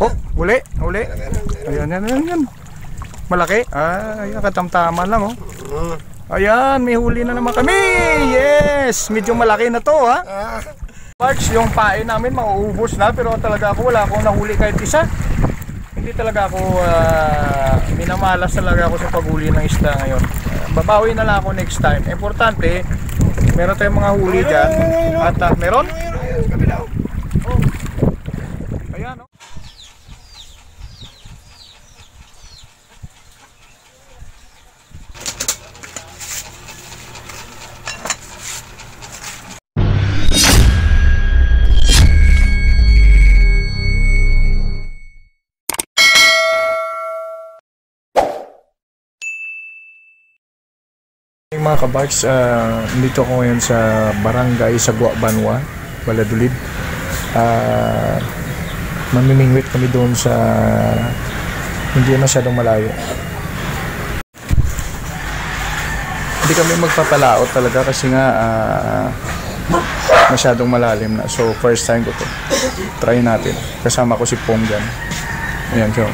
Oh, huli. Ayan. Malaki. Ayan, katamtaman lang oh. Ayan, may huli na naman kami. Yes, medyo malaki na to ha. Parts, yung pain namin mauubos na, pero talaga ako wala akong nahuli kahit isa. Hindi talaga ako minamalas talaga ako sa paghuli ng isda ngayon. Babawi na lang ako next time. Importante, meron tayong mga huli dyan. At meron? Ayan oh. Mga kabarks, dito ko ngayon sa barangay Sagwa Banwa, Valladolid. Mamimingwit kami doon sa hindi masyadong malayo. Hindi kami magpapalaot talaga kasi nga masyadong malalim na. So first time ko to. Try natin. Kasama ko si Ponggan. Ayan siya.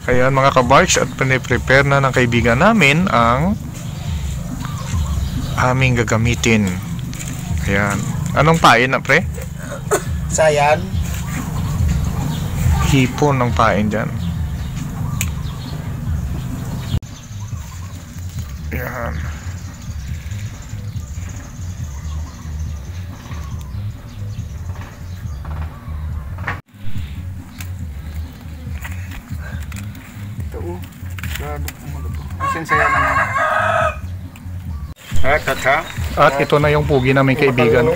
Ayan mga kabarks, at piniprepare na ng kaibigan namin ang aming gagamitin. Ayan. Anong pain na pre? Sayan. Hipon ng pain dyan. Ayan. At ito na yung pugi namin kaibigan.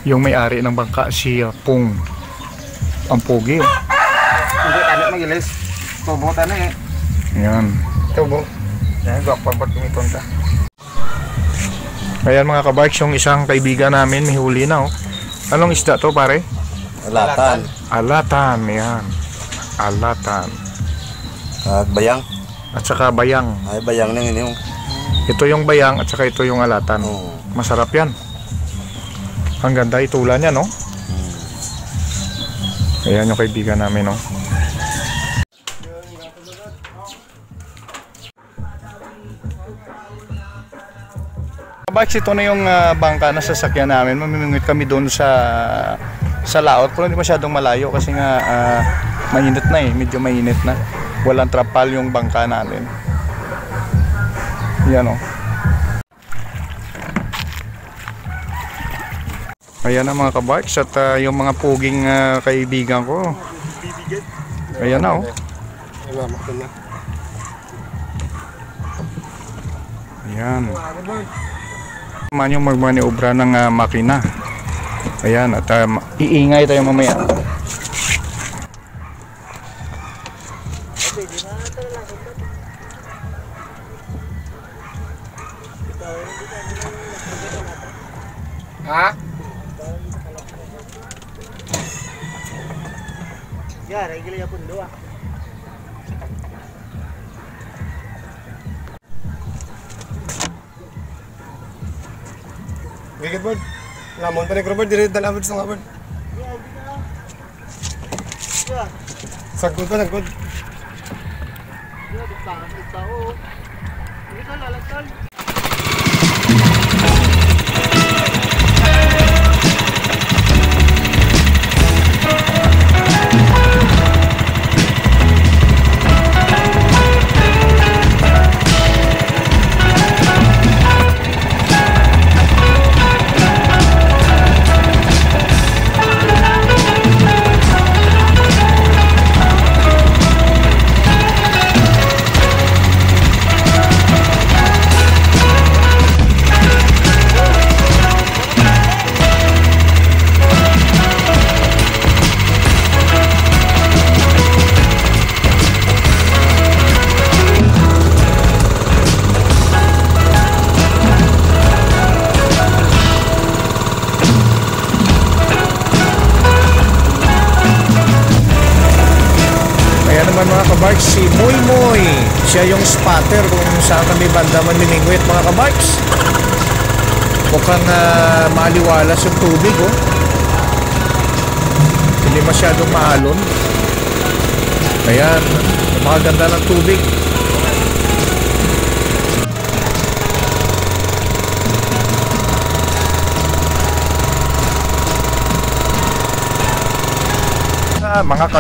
Yung may-ari ng bangka, si Pong. Ang pugi. Hindi tayo magilis. Tubo tayo eh. Ayan. Tubo. Yan, gawag tumipunta. Ayan mga kabarks, yung isang kaibigan namin may huli na oh. Anong isda to pare? Alatan. Alatan, yan. Alatan. At bayang. At saka bayang. Ay, bayang na yun yung. Ito yung bayang at saka ito yung alatan. Oh. Masarap yan. Ang ganda itulan niya, no? Ayan yung kaibigan namin, no? Bakit ito na yung bangka na sasakyan namin. Mamimingwit kami doon sa laot. Pero hindi masyadong malayo kasi nga mainit na eh. Medyo mainit na. Walang trapal yung bangka namin. Yan o. Ayan na mga kabarks at yung mga puging kaibigan ko. Ayan na o. Ayan. Man yung magmaniobra ng makina. Ayan at iingay tayo mamaya. Ha? Ya, regila pun dua. Gigit bird. Lamon pa ni Robert dire dalawad sa bird. Sagod pa sagod. Ya, ditangan ito. Hindi ka lalagtal. naman mga kabarks si Moy Moy. Siya yung spotter kung saan kami banda mamimingwit mga kabarks. Mukhang maliwalas yung tubig oh. Hindi masyadong maalon. Ayan, napakaganda ng tubig. Mga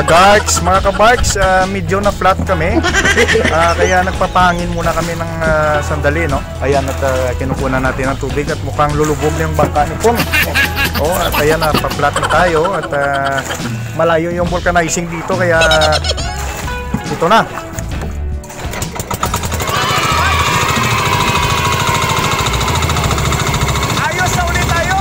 kabarks, medyo na flat kami. Kaya nagpapahangin muna kami ng sandali, no? Ayan, at kinukunan natin ang tubig at mukhang lulubog na yung bangka ni Pong. Oh, at ayan, pa-flat na tayo at malayo yung vulcanizing dito kaya ito na. Ayos na ulit tayo.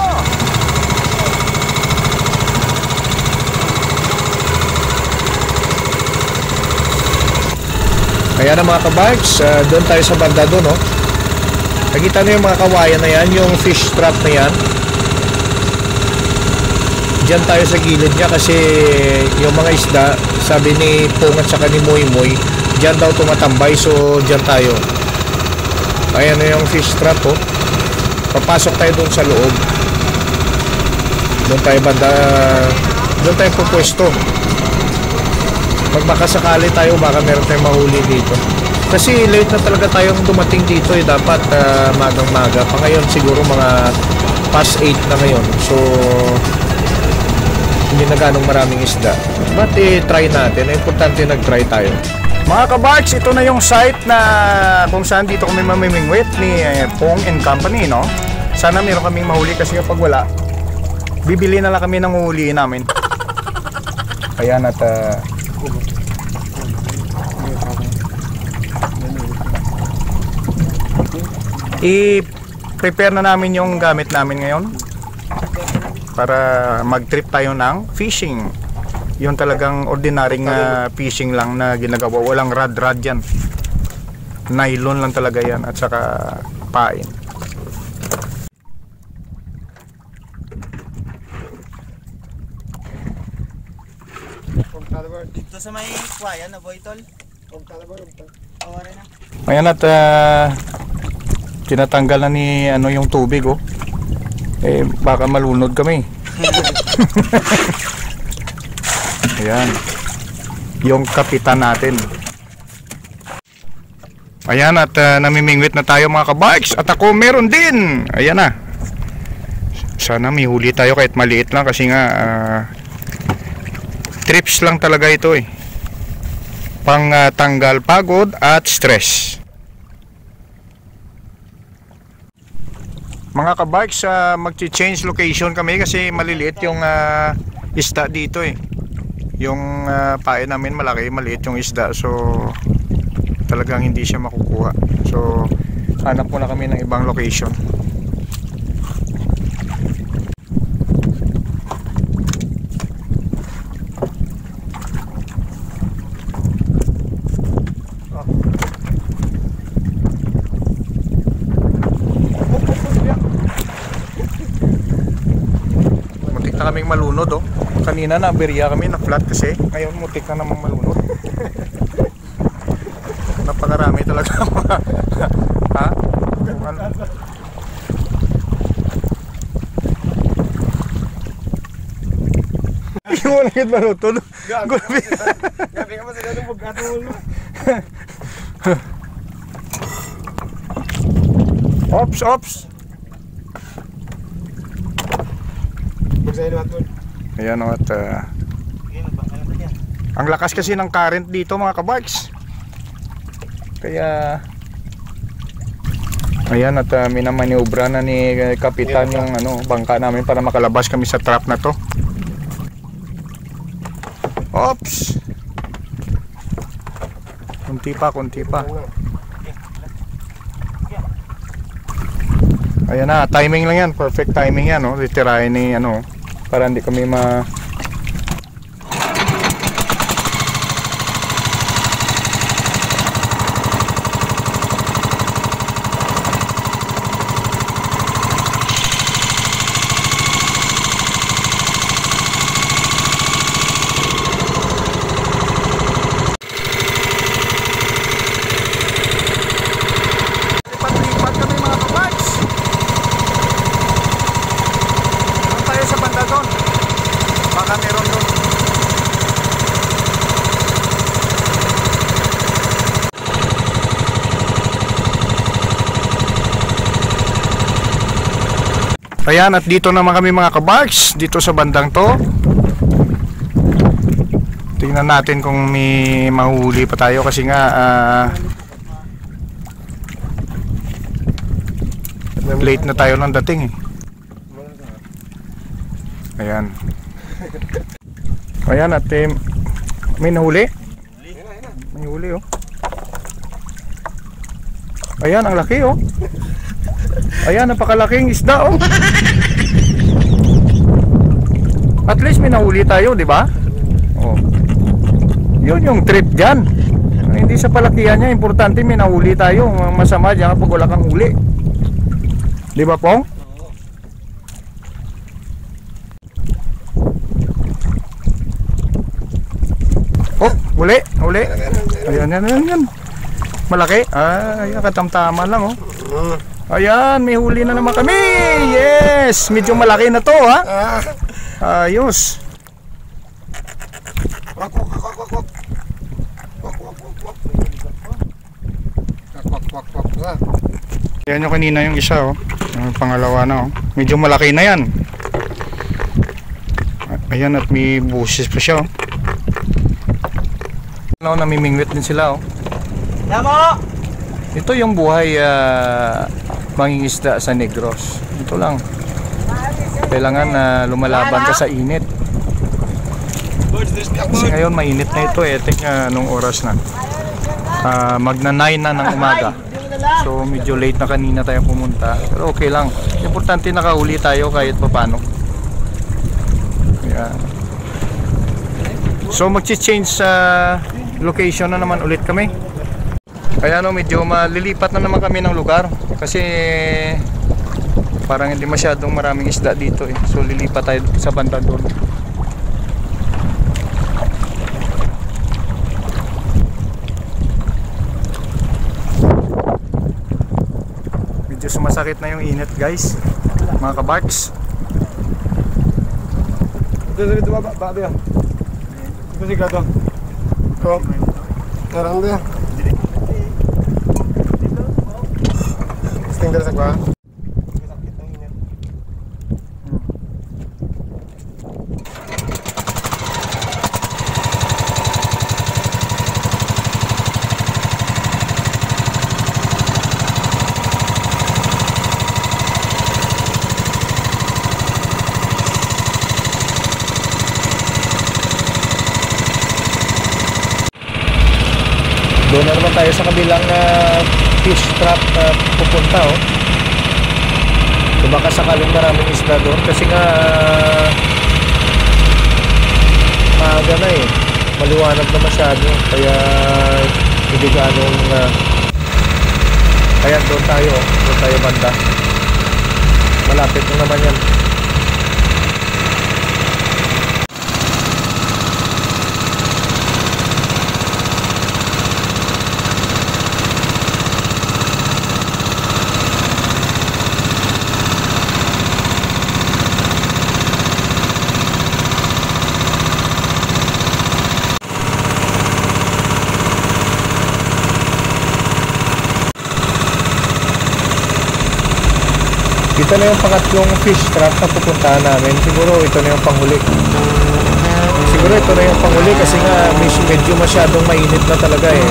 Ayan na mga kabarks, doon tayo sa banda doon, no? Nakita nyo yung mga kawayan na yan, yung fish trap na yan. Diyan tayo sa gilid niya kasi yung mga isda, sabi ni Pong at saka ni Moy Moy, diyan daw tumatambay, so diyan tayo. Ayan na yung fish trap, oh. Papasok tayo doon sa loob. Doon tayo banda, doon tayo pupwesto. Pag makasakali tayo, baka meron tayong mahuli dito. Kasi late na talaga tayong dumating dito eh. Dapat magang-maga. Pa ngayon siguro mga past 8 na ngayon. So, hindi na ganong maraming isda. But try natin. Importante nag-try tayo. Mga kabarks, ito na yung site na kung saan dito kami mamimingwit ni Pong and Company, no? Sana meron kaming mahuli kasi kapag wala, bibili na lang kami ng huhuliin namin. Ayan at i-prepare na namin yung gamit namin ngayon para mag-trip tayo ng fishing. Yung talagang ordinaryong fishing lang na ginagawa. Walang rad-rad yan. Nylon lang talaga yan at saka pain. Dito sa may kwayan na boy tol. Ayan at tinatanggal na ni yung tubig oh. Baka malunod kami. Ayan. Yung kapitan natin. Ayan at namimingwit na tayo mga kabarks. At ako meron din. Ayan na. Sana may huli tayo kahit maliit lang kasi nga trips lang talaga ito eh. Pang tanggal pagod at stress. Mga kabarks, mag-change location kami kasi maliliit yung isda dito eh. Yung pain namin malaki, maliit yung isda. So talagang hindi siya makukuha. So hanap muna kami ng ibang location. Kaming malunod oh. Kanina na berya kami na flat kasi ngayon mutik na namang malunod. Napakarami talaga. Ha? Yung wala kit malutod. Gabi ka masagad ng bugatol. Ops. Ayan o at ang lakas kasi ng current dito mga kabarks. Kaya ayan at minamaniobra na ni Kapitan yung bangka namin para makalabas kami sa trap na to. Ops. Kunti pa. Ayan na, timing lang yan. Perfect timing yan, no? Litirahin ni para hindi kami Ayan, at dito naman kami mga kabarks, dito sa bandang to. Tingnan natin kung may mahuli pa tayo kasi nga late na tayo ng dating eh. Ayan. Ayan at may nahuli. May huli oh. Ayan, ang laki oh. Ayan, napakalaking isda oh. At least may nahuli tayo, di ba? Oh. Yun yung trip dyan. Hindi sa palakihan niya, importante may nahuli tayo. Masama dyan kapag wala kang huli. Di ba Pong? Oh, huli. Ayan. Malaki. Ayan, katamtaman lang oh. Ayan, may huli na naman kami. Yes, medyo malaki na to ha. Ayos. Yan yung kanina yung isa oh. Yung pangalawa na oh. Medyo malaki na yan. Ayan at may busis pa siya oh. No, namimingwit din sila oh. Damo! Ito yung buhay mangingisda sa Negros. Ito lang. Kailangan lumalaban ka sa init. Kasi ngayon mainit na ito eh. Tingnan nung oras na. Magna 9 na ng umaga. So medyo late na kanina tayo pumunta. Pero okay lang. Importante nakahuli tayo kahit paano. Ayan. So magchi-change sa location na naman ulit kami. Kaya no, medyo malilipat na naman kami ng lugar. Kasi parang hindi masyadong maraming isda dito eh. So lilipat tayo sa banda doon. Medyo sumasakit na yung init guys, mga kabarks. Dito ba dia? Ito si gato. Ko. Karang dia. Tinggal sa kwa. Doon na naman tayo sa kabilang fish trap pupunta oh. So baka sakaling maraming isda doon kasi nga maaga na eh, maliwanag na masyado kaya hindi ganong kaya doon tayo banda, malapit na naman yan. Ito na yung pangatlong fish trap na pupuntahan namin. Siguro ito na yung panghuli. Kasi nga medyo masyadong mainit na talaga eh.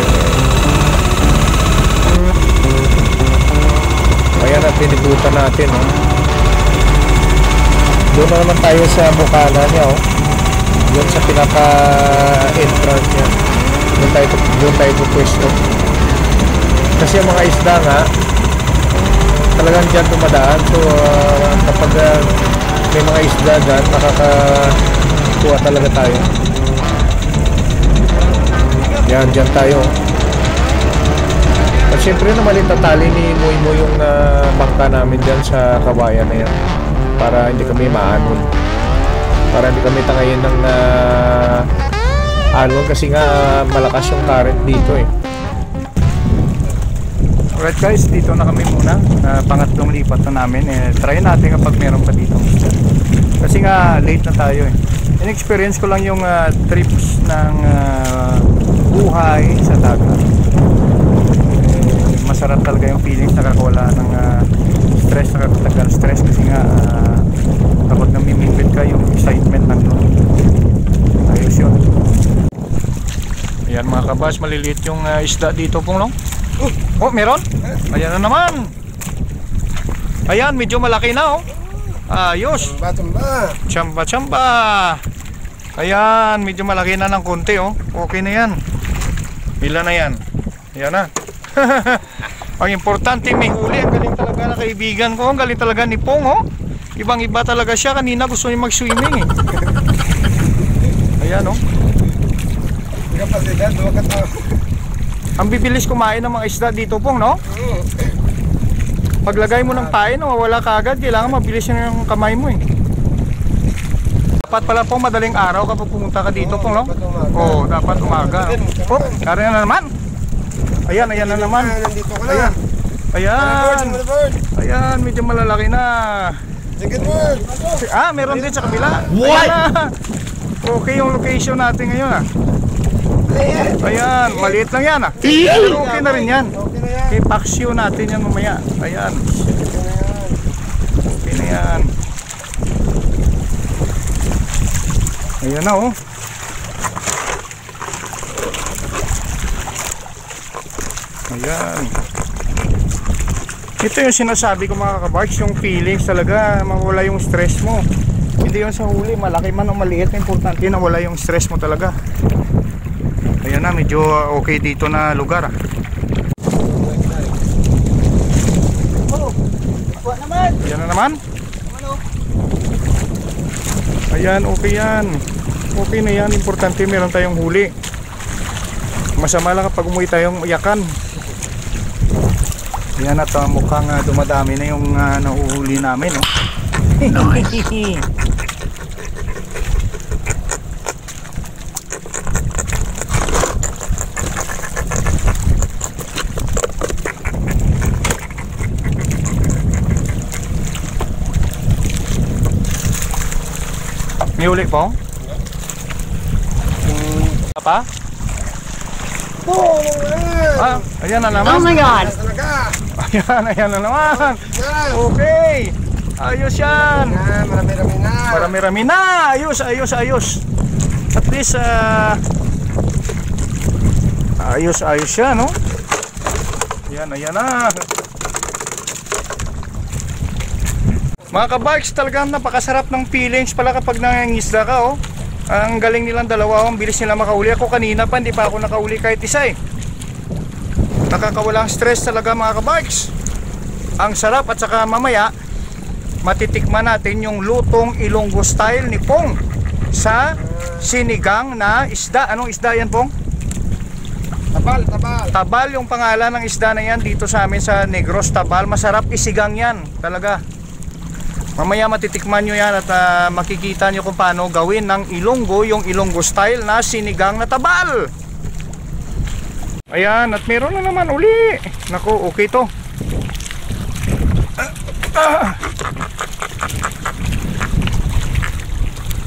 Ayan at pinibutan natin oh. Doon na naman tayo sa bukana niya oh. Doon sa pinaka entrance niya. Doon tayo pupwesto. Kasi yung mga isda nga talagang dyan dumadaan. So kapag may mga isda dyan, makakakuha talaga tayo. Yan, dyan tayo. At syempre naman itatali ni Moy yung bangka namin dyan sa kawayan na yan para hindi kami maanod, para hindi kami tangayin ng alon kasi nga malakas yung current dito eh. Alright guys, dito na kami muna. Pangatlong lipat na namin. Try natin kapag meron pa dito. Kasi nga late na tayo eh. In-experience ko lang yung trips ng buhay sa dagat. Masarap talaga yung feelings nakakawala ng stress, nakakatagal stress kasi nga kapag namimingwit ka yung excitement ng ayos yun. Ayan mga kabas, maliliit yung isda dito pong long. Oh, meron? Ayan na naman. Ayan, medyo malaki na oh. Ayos. Chamba. Ayan, medyo malaki na ng konti oh. Okay na yan. Ilan na yan? Ayan na. Ang importante may huli. Ang galing talaga na kaibigan ko. Ang galing talaga ni Pong oh. Ibang iba talaga siya. Kanina gusto niya mag-swimming eh. Ayan oh. Ang bibilis kumain ng mga isda dito Pong no? Paglagay mo ng pain, wala ka agad. Kailangan mabilis yung kamay mo eh. Dapat pala Pong madaling araw kapag pumunta ka dito Pong no? Oo, dapat umaga. Oh, kaya na naman. Ayan na naman. Ayan, medyo malalaki na. Meron din sa kabila. Okay yung location natin ngayon Ayan, maliit lang yan Pero okay na rin yan. Ipaksyo natin yan mamaya. Ayan. Okay na yan. Ayan na oh. Ayan. Ito yung sinasabi ko mga kabarks, yung feelings talaga, mawala yung stress mo. Hindi yung sa huli, malaki man o maliit, importante na wala yung stress mo talaga. Ayan na, medyo okay dito na lugar Ayan na naman. Ayan, okay yan. Okay na yan, importante meron tayong huli. Masama lang kapag umuwi tayong iyakan. Yan at mukhang dumadami na yung nahuhuli namin Nice. May huli po? Apa? Ayan na naman. Oh my God! Ayan na naman. Okay. Ayos yan. Marami-rami na. Ayos. At least ayos yan no? Ayan na. Mga kabarks, talagang napakasarap ng feelings pala kapag nangingisda ka oh. Ang galing nilang dalawa, ang bilis nila makauli. Ako kanina pa, hindi pa ako nakauli kahit isa eh. Nakakawalang stress talaga mga kabikes. Ang sarap at saka mamaya matitikman natin yung lutong Ilonggo style ni Pong sa sinigang na isda. Anong isda yan Pong? Tabal yung pangalan ng isda na yan dito sa amin sa Negros, Tabal. Masarap isigang yan talaga. Mamaya matitikman nyo yan at makikita nyo kung paano gawin ng Ilonggo, yung Ilonggo style na sinigang na tabal. Ayan, at meron na naman uli. Naku, okay to.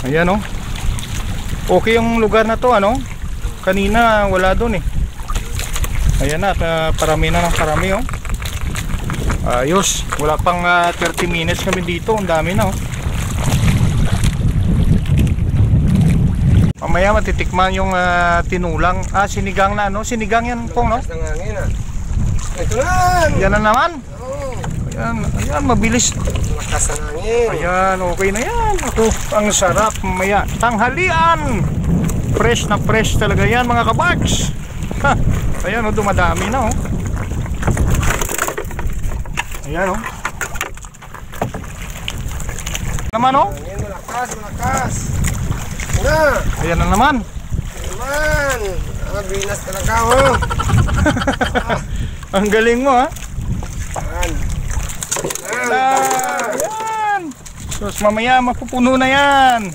Ayan oh. Okay yung lugar na to ano. Kanina wala dun eh. Ayan na, parami na ng parami oh. Ayos, wala pang 30 minutes kami dito, ang dami na oh. Mamaya matitikman yung tinulang, sinigang na ano, sinigang yan Pong no? Yan na naman. Ayan, mabilis. Ayan, okay na yan. Ako, ang sarap mamaya. Tanghalian. Fresh na fresh talaga yan mga kabarks. Ayan oh, dumadami na oh. Ayan oh. Naman oh. Malakas. Ayan na naman. Binas talaga oh. Ang galing mo ha. Ayan. Sus, mamaya mapupuno na yan.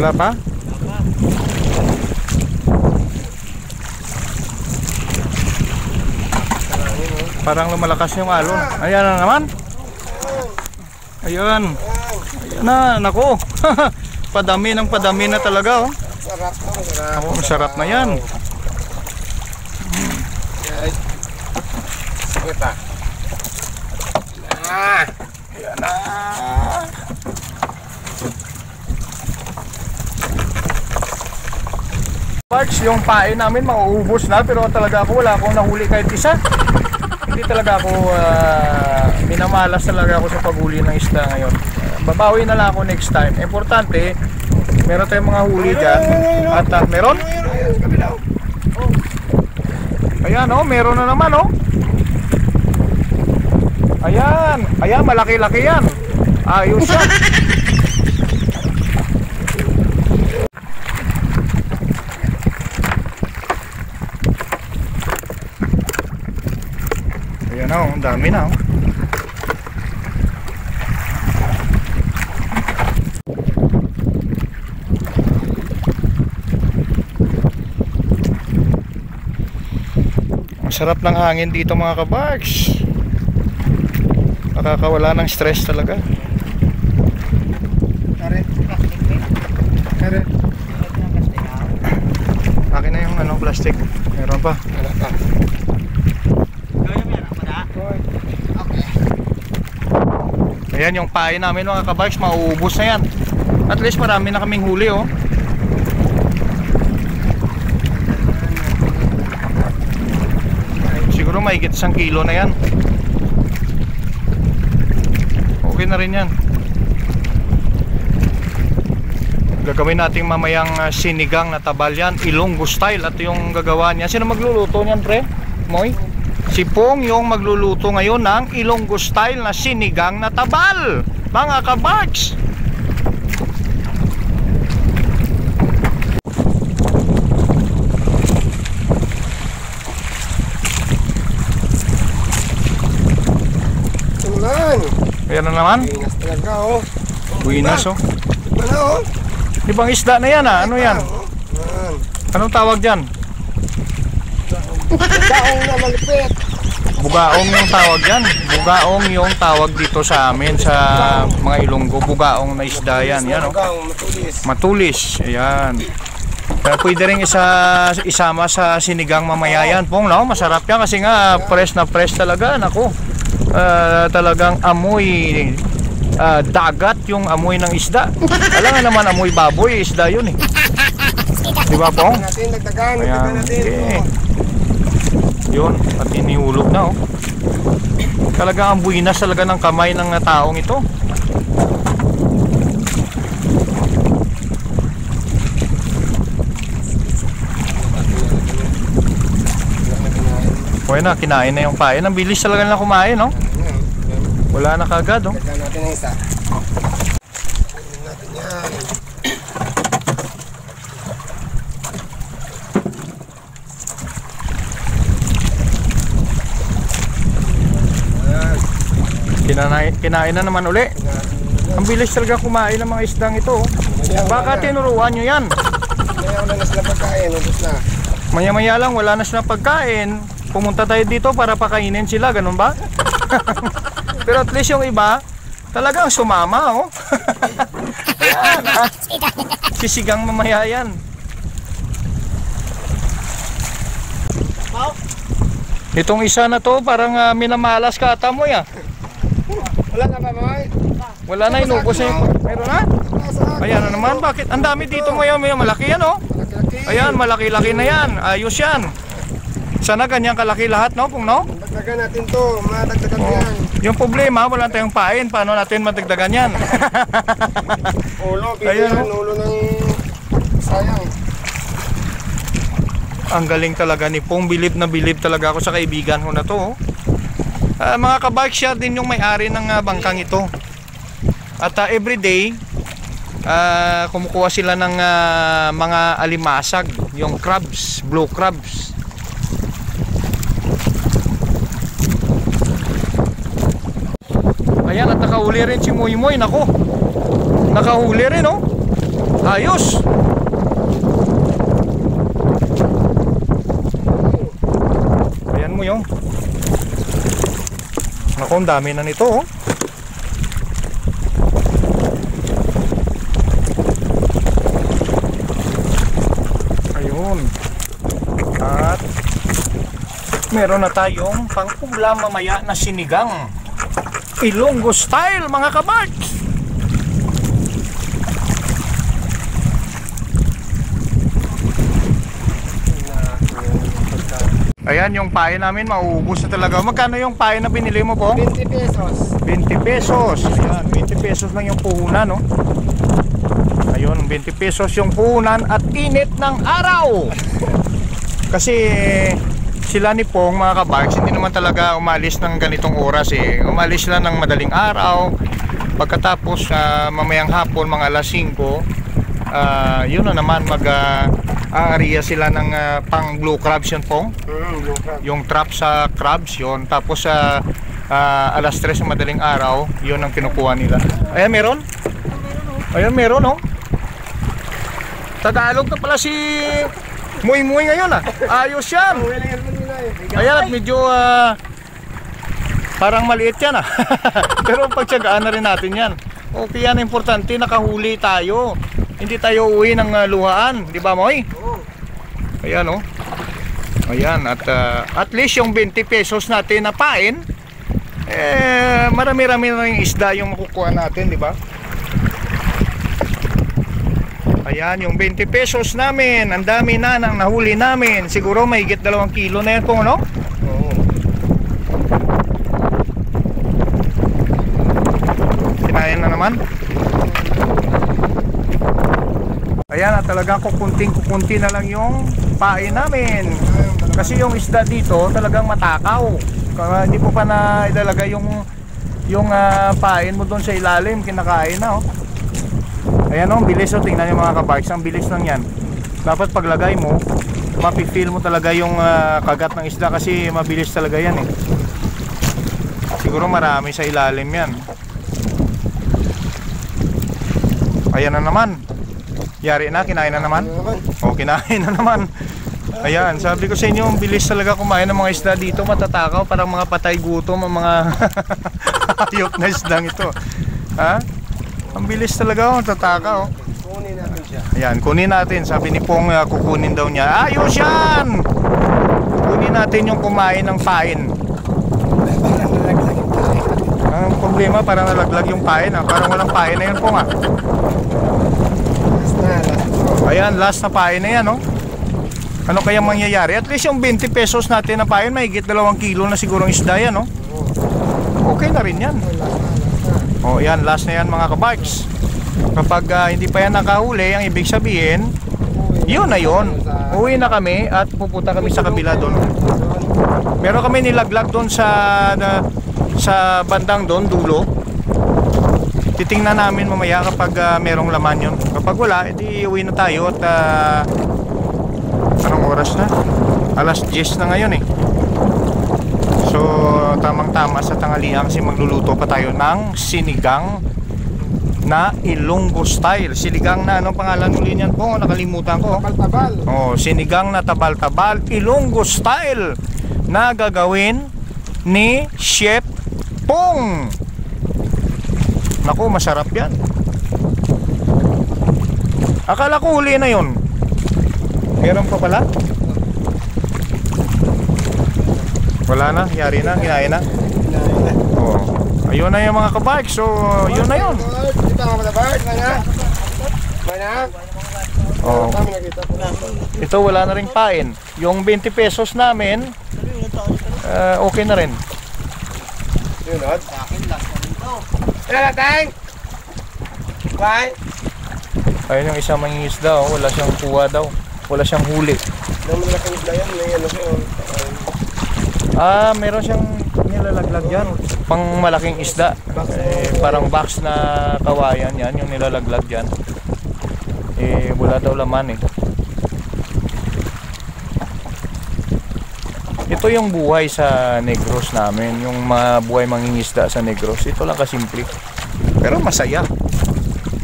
Wala pa? Parang lumalakas yung alon. Ayan na naman. Ayan. Ayan na, nako. Padami ng padami na talaga, oh. Sarap na, sarap. Oo, masarap na yan. Sakit ah. Ah! Ayan na. Parts, yung pain namin mauubos na, pero talaga ako wala akong nahuli kahit isa. Hindi talaga ako minamalas talaga ako sa paghuli ng isda ngayon. Babawi na lang ako next time. Importante, meron tayong mga huli dyan. At meron? Ayan, oh, meron na naman, oh. Ayan, ayan, malaki-laki yan. Ayos yan. Ayan na, oh, ang dami na, oh. Masarap ng hangin dito mga kabarks. Nakakawala ng stress talaga. Akin na yung ano, plastic. Meron pa. Ayan yung pain namin mga kabarks, mauubos na yan. At least marami na kaming huli, oh. Siguro mahigit 1 kilo na yan. Okay na rin yan. Gagawin natin mamayang sinigang na tabal yan, Ilonggo style. At yung gagawa niya, sino magluluto niyan, pre? Moy? Si Pong yung magluluto ngayon ng Ilonggo style na sinigang na tabal, mga kabarks. Ayan na naman. Buinas talaga, oh. Buinas, oh. Ano, oh? Di bang isda na yan, ah? Ano yan? Anong tawag dyan? Daong na malupit. Bugaong yung tawag dyan. Bugaong yung tawag dito sa amin sa mga Ilonggo. Bugaong na isda yan. Yan, oh. Matulis. Matulis. Ayan. Kaya pwede rin isama sa sinigang mamaya yan, Pong, no? Masarap yan kasi nga fresh na fresh talaga. Naku. Talagang amoy dagat yung amoy ng isda. Alam nga naman amoy baboy, isda yun eh. Di ba, Pong? Dagdagan Ayan, natin. okay. Yun, at inihulog na, oh. Talagang ang buinas talaga ng kamay ng taong ito. Okay na, kinain na yung pain. Ang bilis talaga na kumain, no? Wala na kagad, oh. Dagdagan natin ang isa. Kunin natin yan. Kinain na naman uli. Ang bilis talaga kumain ng mga isdang ito, oh. Baka tinuruan nyo yan. Kaya wala na sila pagkain, ubos na. Maya-maya lang, wala na sila pagkain. Pumunta tayo dito para pakainin sila, ganun ba? Pero at least yung iba, talagang sumama, oh. Ayan, ah. Sisigang mamaya yan. Itong isa na to, parang minamalas ka ata mo, ya. Wala na ba, Moy? Wala na, inubos na yung... Meron na? Ayan na naman, bakit? Ang dami dito ngayon, may malaki yan, oh. Ayan, malaki-laki na yan. Ayos yan. Sana ganyan kalaki lahat, no, Pong, no? Dagdagan natin to, madagdagan Oh. yan. Yung problema, wala tayong pain. Paano natin madagdagan yan? Ulo, Ayan, bigyan, ulo ng sayang. Ang galing talaga ni Pong. Bilib na bilib talaga ako sa kaibigan ko na to, oh. Mga kabike, siya din yung may-ari ng bangkang ito. At everyday, kumukuha sila ng mga alimasag, yung crabs, blue crabs. Ayan, at nakahuli rin si Moy Moy. Nako, nakahuli rin, oh. Ayos. Ayan mo yung. Nako, ang dami na nito, oh. Meron na tayong pang-ulam mamaya na sinigang. Ilonggo style mga kabarks. Ayan yung pain namin, mauubos na talaga. Magkano yung pain na binili mo po? 20 pesos. 20 pesos. Ayan, 20 pesos lang yung puhunan, no? Ayun, 20 pesos yung puhunan at init ng araw. Kasi sila ni Pong, mga kabarks, hindi naman talaga umalis ng ganitong oras eh. Umalis sila ng madaling araw. Pagkatapos mamayang hapon, mga alas 5, yun na naman area sila ng pang blue crabs yun, Pong. Blue crab. Yung trap sa crabs yun. Tapos alas 3 ng madaling araw, yun ang kinukuha nila. Ayan, meron? Ayan, meron, oh. Tagalog na pala si Muy Muy ngayon, ah. Ayos yan. Ayan, at medyo parang maliit yan, ah. Pero pagtsagaan na rin natin yan. Okay yan, importante, nakahuli tayo. Hindi tayo uwi ng luhaan, di ba, Moy? Oo. Ayan, oh. Ayan, at least yung 20 pesos natin na pain, marami-rami na yung isda yung makukuha natin, di ba? Ayan, yung 20 pesos namin, ang dami na nang nahuli namin. Siguro may higit 2 kilo na yan, Pong, ano? Oo. Kinain na naman. Ayan, at talagang kukunti na lang yung pain namin. Kasi yung isda dito talagang matakaw. Hindi po pa na ilalagay yung pain mo doon sa ilalim, kinakain na, oh. Ayan, oh, bilis, oh, tingnan yung mga kabarks, ang bilis lang yan. Dapat paglagay mo, mapifeel mo talaga yung kagat ng isda kasi mabilis talaga yan, eh. Siguro marami sa ilalim yan. Ayan na naman. Yari na, kinain na naman. O, kinain na naman. Ayan, sabi ko sa inyo, ang bilis talaga kumain ng mga isda dito, matatakaw, parang mga patay gutom ang mga hayop na isdang ito. Ha? Ang bilis talaga, matatakaw. Kunin natin siya. Ayan, kunin natin. Sabi ni Pong, kukunin daw niya. Ayos yan! Kunin natin yung kumain ng pain. Ang problema, parang nalaglag yung pain, ha? Parang walang pain na yun, Pong, ha? Ayan, last na pain na yan, no? Ano kaya mangyayari? At least yung 20 pesos natin na pain, may higit 2 kilo na sigurong isda yan, no? Okay na rin yan. O, yan, last na yan, mga kabarks. Kapag hindi pa yan nakahuli, ang ibig sabihin, yun na yun. Uwi na kami at pupunta kami sa kabila doon. Meron kami nilaglag doon sa bandang doon, dulo. Titingnan namin mamaya kapag merong laman yun. Kapag wala, edi uwi na tayo at anong oras na? Alas 10 na ngayon, eh. So tamang-tama sa tanghalian kasi magluluto pa tayo ng sinigang na Ilonggo style. Sinigang na, anong pangalan uli niyan po? Nakalimutan ko. Tabal-tabal. Oh, sinigang na tabal-tabal Ilonggo style na gagawin ni Chef Pong. Naku, masarap yan. Akala ko huli na yun. Meron pa pala? Wala na, yari na, kinain na. Oh, ayun na yung mga kabike. So, yun na yun. Kita nga pala, Bart. Mana? Oh. Ito wala na ring pain. Yung 20 pesos namin, okay na rin. Yun, Od. Sa akin, last na rin to. Tara natin! Bye! Ayun yung isang mangingisda, oh. Wala siyang kuha daw. Wala siyang huli. Naman na kang isda yan. May ano siya. Meron siyang nilalaglag yan. Pang malaking isda. Parang box na kawayan yan. Yung nilalaglag yan. Wala daw laman, eh. Ito yung buhay sa Negros namin. Yung mga buhay mangingisda sa Negros. Ito lang kasimple. Pero masaya.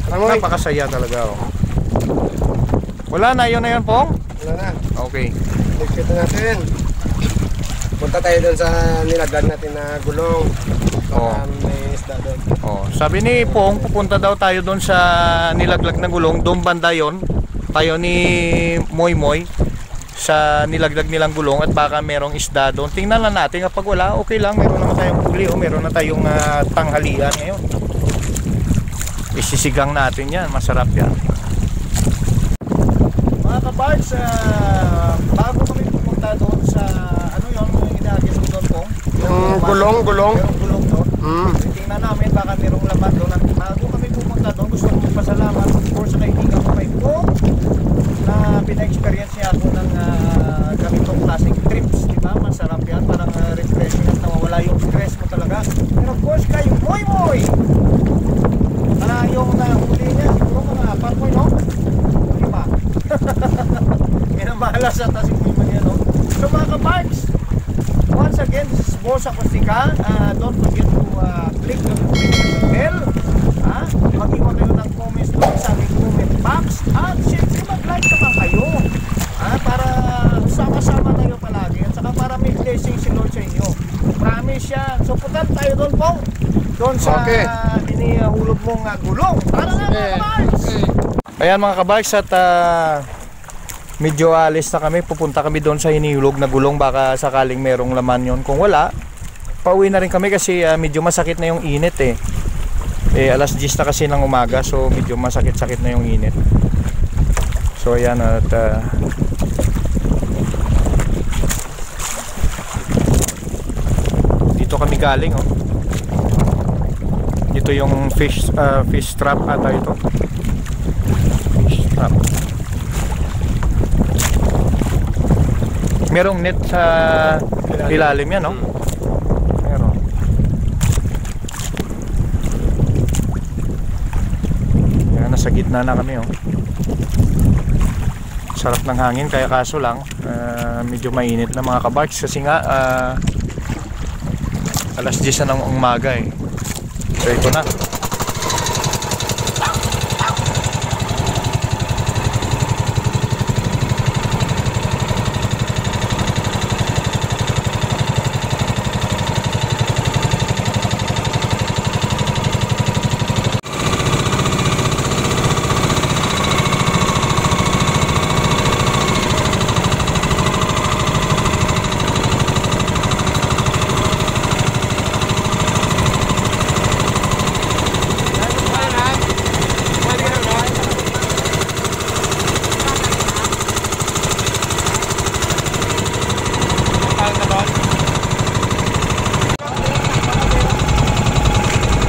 Napakasaya talaga, oh. Wala na, yun na yun, Pong? Wala na. Okay. Nagkita natin. Punta tayo doon sa nilaglag natin na gulong. Baka may isda doon. Oh, sabi ni Pong, pupunta daw tayo doon sa nilaglag na gulong. Doon banda yun. Tayo ni Moy Moy. sa nilaglag nilang gulong at baka merong isda doon. Tingnan lang natin, kapag wala, okay lang. Meron naman tayong huli o meron na tayong tanghalian ngayon. Isisigang natin yan, masarap yan. Mga kabards, bago kami pumunta doon sa ano yung inagis mo doon po? Yung gulong. Merong gulong doon. Tingnan namin baka merong laman doon. At bago kami pumunta doon, gusto kong magpasalamat of course sa kaibigan ko kay Po na pina-experience niya ako ng ganitong klaseng trips, di ba? Masarap yan, parang refreshing at nawawala yung stress mo talaga. And of course kay Moy Moy, yung huli niya siguro mga 4 Moy, no? Di ba? Minamalas at si Moy Moy yan, no? So mga kabards, once again, this is Boss Acostica. Don't forget to click the notification bell. Mag-iwan kayo ng comments doon sa aming comment box. At syempre mag-like naman kayo. Para sama-sama tayo palagi. At saka para may blessing si Lord sa inyo. Promise yan. So putan tayo doon po. Doon sa inihulog mong gulong. Tara na mga kabards! Ayan mga kabards, at medyo alis na kami. Pupunta kami doon sa hinihulog na gulong. Baka sakaling merong laman yon. Kung wala, pauwi na rin kami kasi medyo masakit na yung init eh. Alas 10 na kasi ng umaga, so medyo masakit-sakit na yung init. So ayan, at dito kami galing, oh. Dito yung fish trap ata ito. Fish trap. Merong net sa ilalim yan, no? Meron. Yan, nasa gitna na kami, oh. Sarap ng hangin, kaya kaso lang medyo mainit na mga kabarks kasi nga alas 10 na ng umaga eh. So ito na.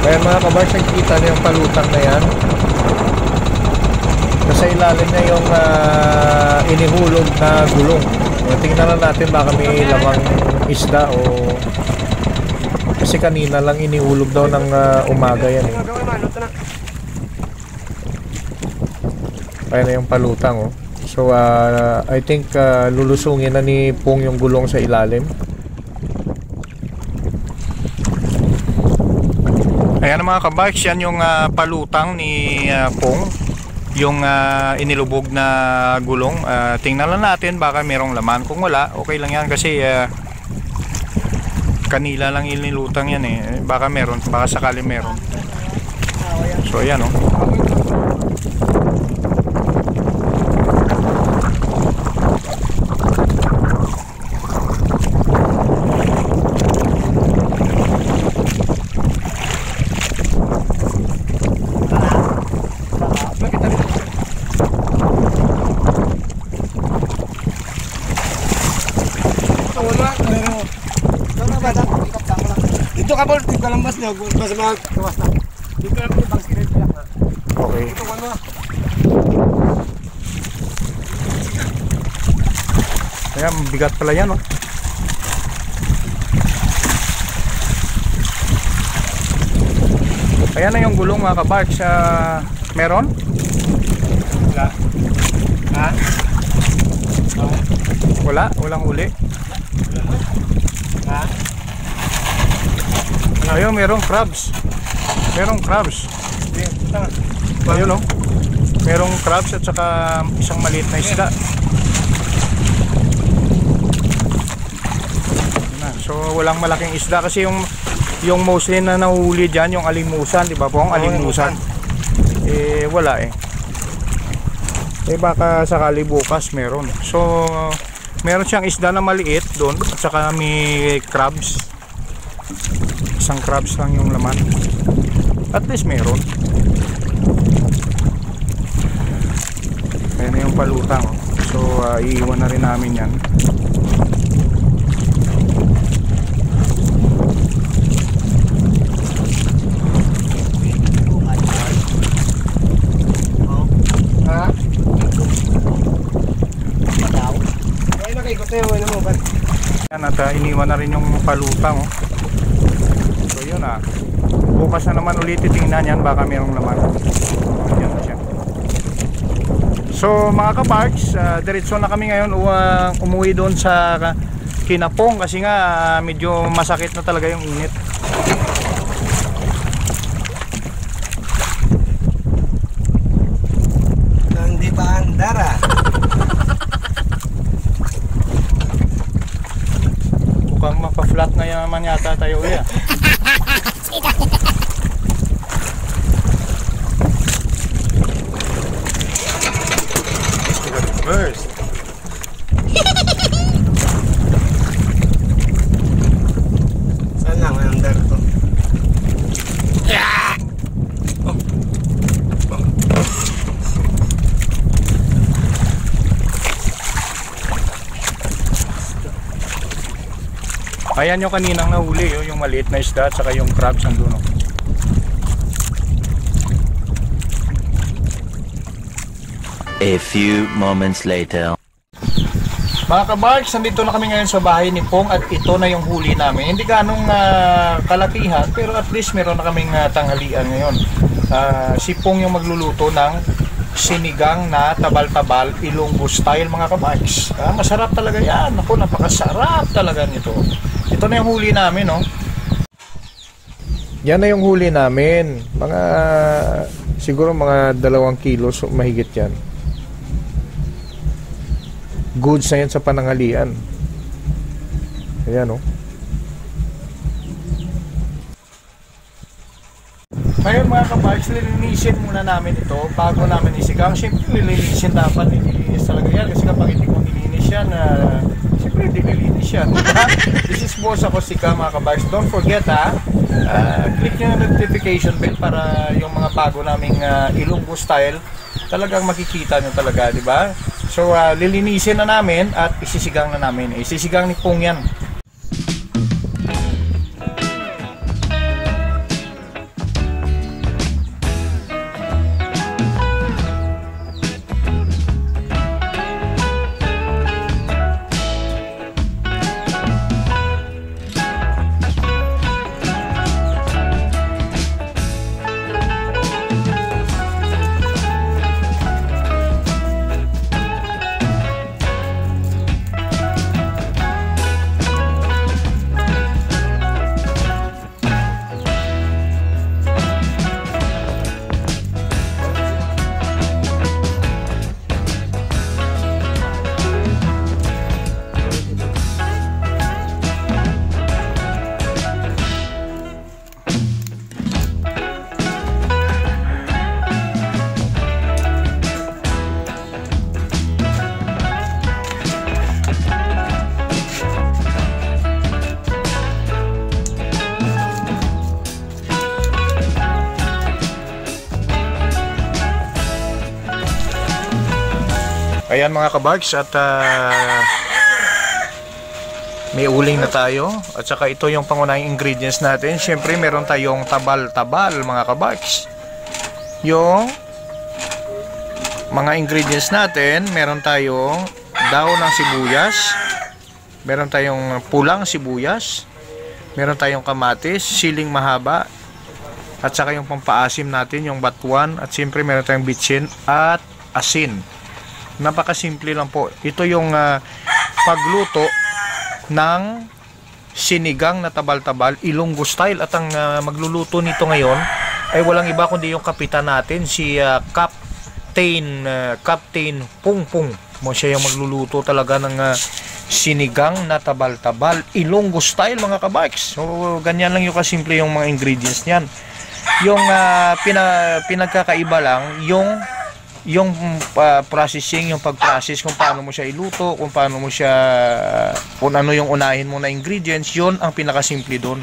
Kaya mga kabarks, nakikita niyo yung palutang na yan. Nasa ilalim niya yung inihulog na gulong. Tingnan na natin baka may lamang isda o... Kasi kanina lang inihulog daw ng umaga yan eh. Kaya na yung palutang, oh. So I think lulusungin na ni Pong yung gulong sa ilalim. Ayan mga kabarks, yan yung palutang ni Pong, yung inilubog na gulong. Tingnan lang natin baka merong laman. Kung wala, okay lang yan kasi kanila lang inilutang yan eh. Baka meron, baka sakali meron. So ayan, oh. Dito ka bol, dito lambas niyo, basta magkawas na. Dito lang yung bang sinet lang ha. Okay. Dito ka na. Ayan, bigat pala yan, oh. Ayan na yung gulong mga kabarks. Meron? Wala. Ha? Wala? Walang huli? Ha? Ayun, merong crabs. Merong crabs. Ayun, oh. Merong crabs at saka isang maliit na isda. So walang malaking isda kasi yung mostly na nahuhuli diyan yung alimusan, di ba po? Ang alimusan. Wala eh. Baka sakali bukas meron. So Meron siyang isda na maliit doon at saka may crabs. Isang crabs lang yung laman. At least meron. Ayan na yung palutang. So iiwan na rin namin yan. Ha? Ay, nakaikot na yung ano mo ba? Yan, at iniwan na rin yung palutang. So yun bukas na naman ulit titingnan yan, baka mayroong laman. Yan na siya. So mga kabarks, diretso na kami ngayon umuwi doon sa Kinapong kasi nga medyo masakit na talaga yung init. Hindi pa andara. Mukhang mapa-flat na naman yata tayo ulit. First. Saan lang ang andar to? Ayan yung kaninang nahuli, yung maliit na isda at saka yung crabs andun. A few moments later. Mga kabarks, nandito na kami ngayon sa bahay ni Pong at ito na yung huli namin. Hindi ganong kalakihan pero at least meron na kaming tanghalian ngayon. Si Pong yung magluluto ng sinigang na tabal-tabal Ilonggo style mga kabarks. Masarap talaga yan. Ako, napakasarap talaga nito. Ito na yung huli namin, no? Yan na yung huli namin. Siguro mga 2 kilos mahigit yan. Goods na yan sa panangalian. Ayan, oh. Ngayon mga kabarks, lilinisin muna namin ito bago namin isigang. Siyempre lilinisin dapat, nililinis talaga yan kasi kapag hindi mo nilinis yan, siyempre hindi nilinis yan. This is Boss ako si Ka mga kabarks. Don't forget click nyo yung notification bell para yung mga bago naming Ilonggo style talagang makikita nyo talaga, di ba? So lilinisin na namin at isisigang na namin. Isisigang ni Pong yan. Ayan mga kabarks at may uling na tayo at saka ito yung pangunahing ingredients natin. Siyempre meron tayong tabal-tabal mga kabarks. Yung mga ingredients natin, meron tayong daon ng sibuyas, meron tayong pulang sibuyas, meron tayong kamatis, siling mahaba, at saka yung pampaasim natin, yung batuan, at siyempre meron tayong bitsin at asin. Napakasimple lang po. Ito yung pagluto ng sinigang na tabal-tabal Ilonggo style. At ang magluluto nito ngayon ay walang iba kundi yung kapitan natin, si Captain Pong Pong. Siya yung magluluto talaga ng sinigang na tabal-tabal Ilonggo style mga kabikes. So ganyan lang yung kasimple yung mga ingredients niyan. Yung pinagkakaiba lang yung yung processing, yung pag-process kung paano mo siya iluto, kung paano mo siya, kung ano yung unahin mo na ingredients, yun ang pinakasimple doon.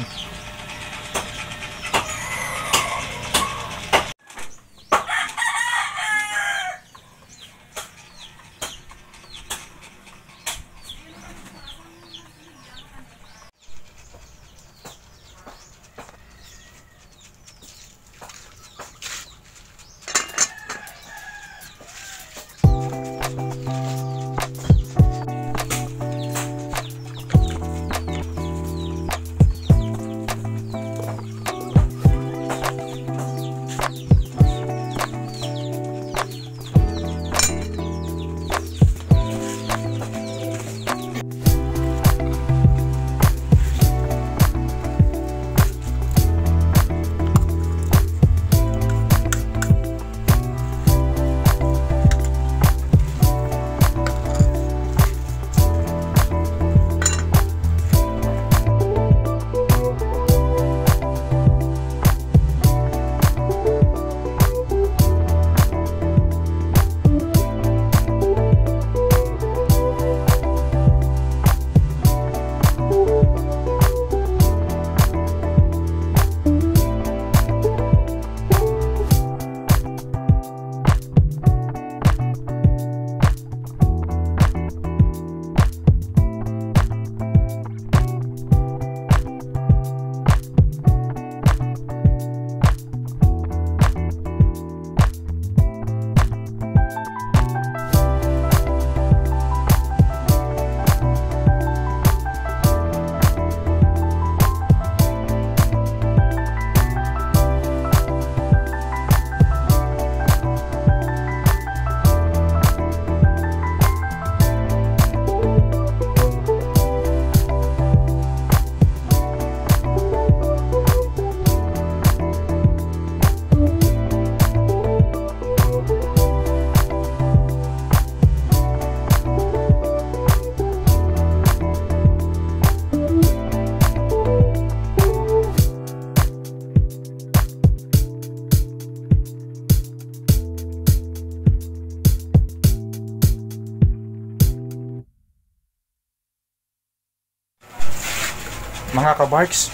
Mga kabarks,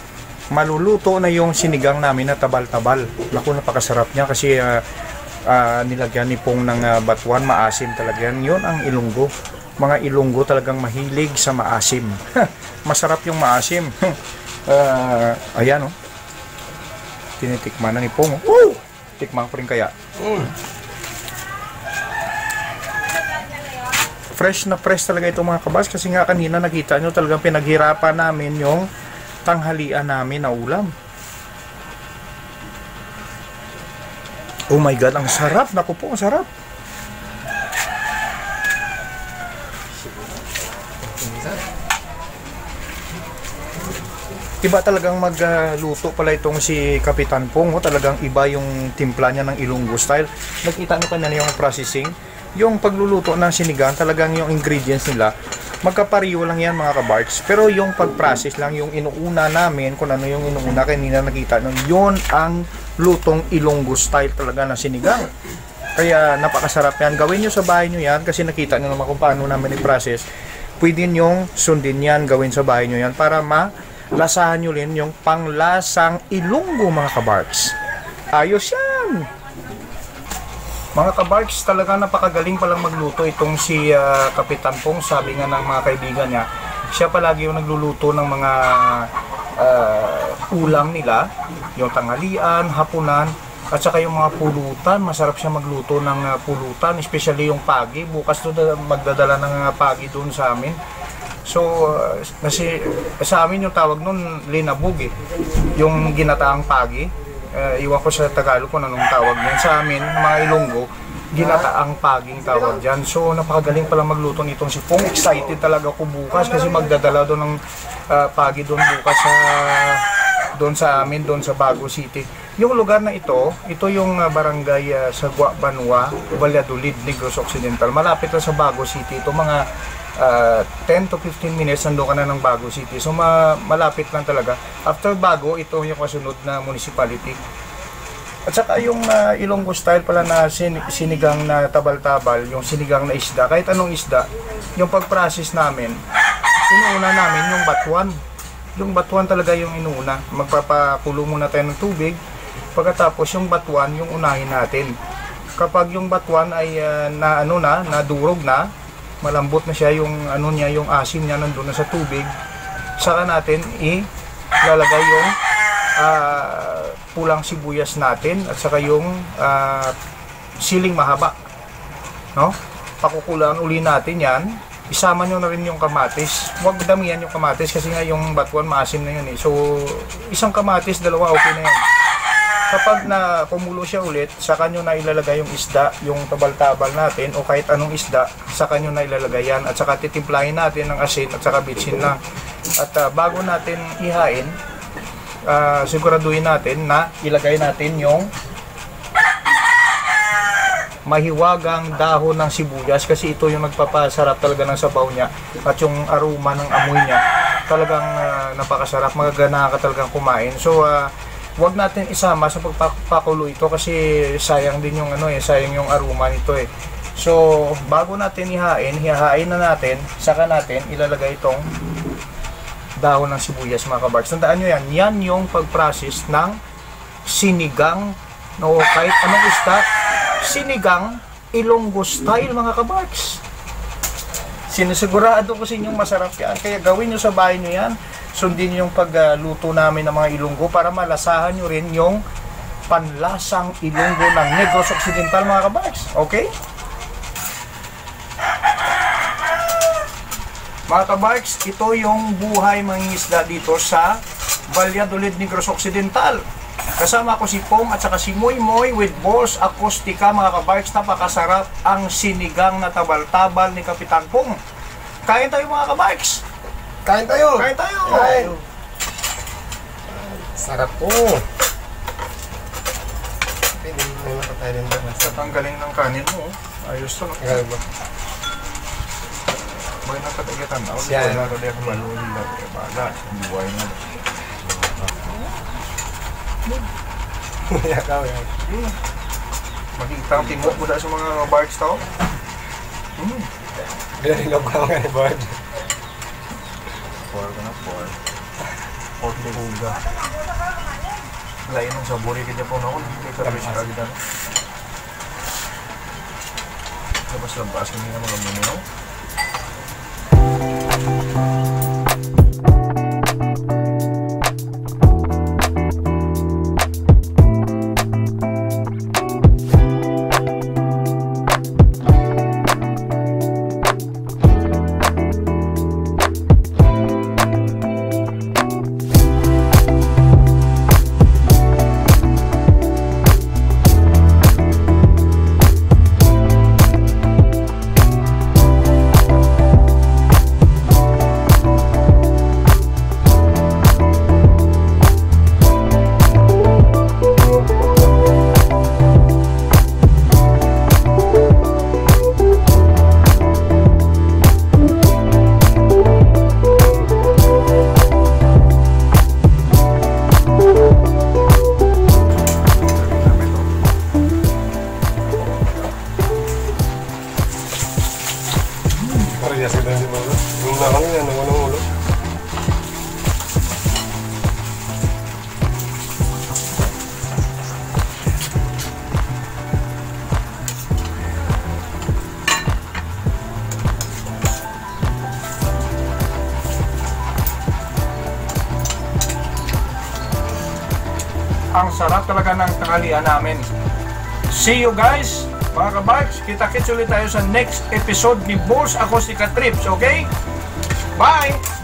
maluluto na yung sinigang namin na tabal-tabal. Naku, napakasarap niya kasi nilagyan ni Pong ng batuan, maasim talaga yan. Yun ang Ilonggo. Mga Ilonggo talagang mahilig sa maasim. Masarap yung maasim. Ayan, oh. Tinitikman na ni Pong. Oh. Tikman ko rin kaya. Fresh na fresh talaga ito mga kabars, kasi nga kanina nakita nyo talagang pinaghirapan namin yung tanghalian namin na ulam. Oh my god, ang sarap. Naku po, ang sarap. Iba talagang magluto pala itong si Kapitan Pong. Talagang iba yung timpla niya ng Ilonggo style. Nakita nyo kanina yung processing. Yung pagluluto ng sinigang, talagang yung ingredients nila, magkapariyo lang yan mga kabarks. Pero yung pag-process lang, yung inuuna namin, kung ano yung inuuna, kanina nakita nyo, yun ang lutong Ilonggo style talaga na sinigang. Kaya napakasarap yan. Gawin nyo sa bahay nyo yan, kasi nakita nyo naman kung paano namin i-process. Pwede nyo sundin yan, gawin sa bahay nyo yan, para malasahan nyo rin yung panglasang Ilonggo mga kabarks. Ayos yan! Mga kabarks, talaga napakagaling palang magluto itong si Kapitan Pong. Sabi nga ng mga kaibigan niya, siya palagi yung nagluluto ng mga ulam nila, yung tanghalian, hapunan, at saka yung mga pulutan. Masarap siya magluto ng pulutan, especially yung pagi. Bukas doon magdadala ng pagi doon sa amin. So, sa amin yung tawag nun, linabog eh. Yung ginataang pagi. Iwan ko sa Tagalog kung anong tawag niyan. Sa amin, mga Ilonggo, ginataang paging tawag dyan. So, napakagaling pala magluto nitong si Pong. Excited talaga ako bukas kasi magdadala doon ng pagi doon bukas doon sa amin, doon sa Bago City. Yung lugar na ito yung barangay sa Banua, Valladolid, Negros Occidental. Malapit na sa Bago City. Ito mga 10 to 15 minutes nandun ka na ng Bago City. So malapit lang talaga. After Bago, ito yung kasunod na municipality. At saka yung Ilonggo style pala na sinigang na tabal-tabal, yung sinigang na isda, kahit anong isda, yung pag-process namin, inuuna namin yung batuan. Yung batuan talaga yung inuuna. Magpapakulo muna tayo ng tubig, pagkatapos yung batuan yung unahin natin. Kapag yung batuan ay nadurog na, malambot na siya, yung yung asim niya nandun na sa tubig, saka natin ilalagay yung pulang sibuyas natin at saka yung siling mahaba, no? Pakukulaan uli natin yan. Isama nyo na rin yung kamatis. Huwag damihan yung kamatis kasi nga yung batuan maasim na yun eh. So isang kamatis, dalawa, okay na yan. Kapag na kumulo siya ulit, saka nyo na ilalagay yung isda, yung tabal-tabal natin o kahit anong isda, saka nyo na ilalagay yan at saka titimplahin natin ng asin at saka bitsin lang. At bago natin ihain, siguraduhin natin na ilagay natin yung mahiwagang dahon ng sibuyas kasi ito yung nagpapasarap talaga ng sabaw niya at yung aroma ng amoy niya talagang napakasarap, magagana ka talagang kumain. So wag natin isama sa pagpakulo ito kasi sayang din yung sayang yung aroma nito eh. So bago natin ihain na natin, saka natin ilalagay itong dahon ng sibuyas mga kabarks. Tandaan nyo yan yung pag-process ng sinigang, no, kahit anong isda, sinigang Ilonggo style mga kabarks. Sinisigurado ko sa inyong masarap yan, kaya gawin nyo sa bahay nyo yan. Sundin nyo yung pagluto namin ng mga Ilonggo para malasahan nyo rin yung panlasang Ilonggo ng Negros Occidental mga kabarks. Okay? Mga kabarks, ito yung buhay mangingisda dito sa Valladolid, Negros Occidental. Kasama ko si Pong at saka si Moy Moy with Boss Acoustica mga kabarks. Napakasarap ang sinigang na tabal-tabal ni Kapitan Pong. Kain tayo mga kabarks! Kain tayo! Kain tayo! Kain. Sarap po! Pwede mo tayo din ba? Ang galing ng kanin mo. Ayos to. Galing ba? May nakatagatan ako. Siya. Di ko naroon ako malulog lang. Kaya baga, buhay na. Ikaw yan. Makikita ang timok mo dahil sa mga barks tao. Bilalingap ka mga ni Bard. 4 ka na, 4. 4 buga. Lain ng sabori ka dyan po na ako. Hindi ka rin siya agad. Labas-labas kami nga mga muminaw. Ang sarap talaga ng tanghalian namin. See you guys, mga kabarks. Kita-kits ulit tayo sa next episode ni Boss Acoustica Trips, okay? Bye!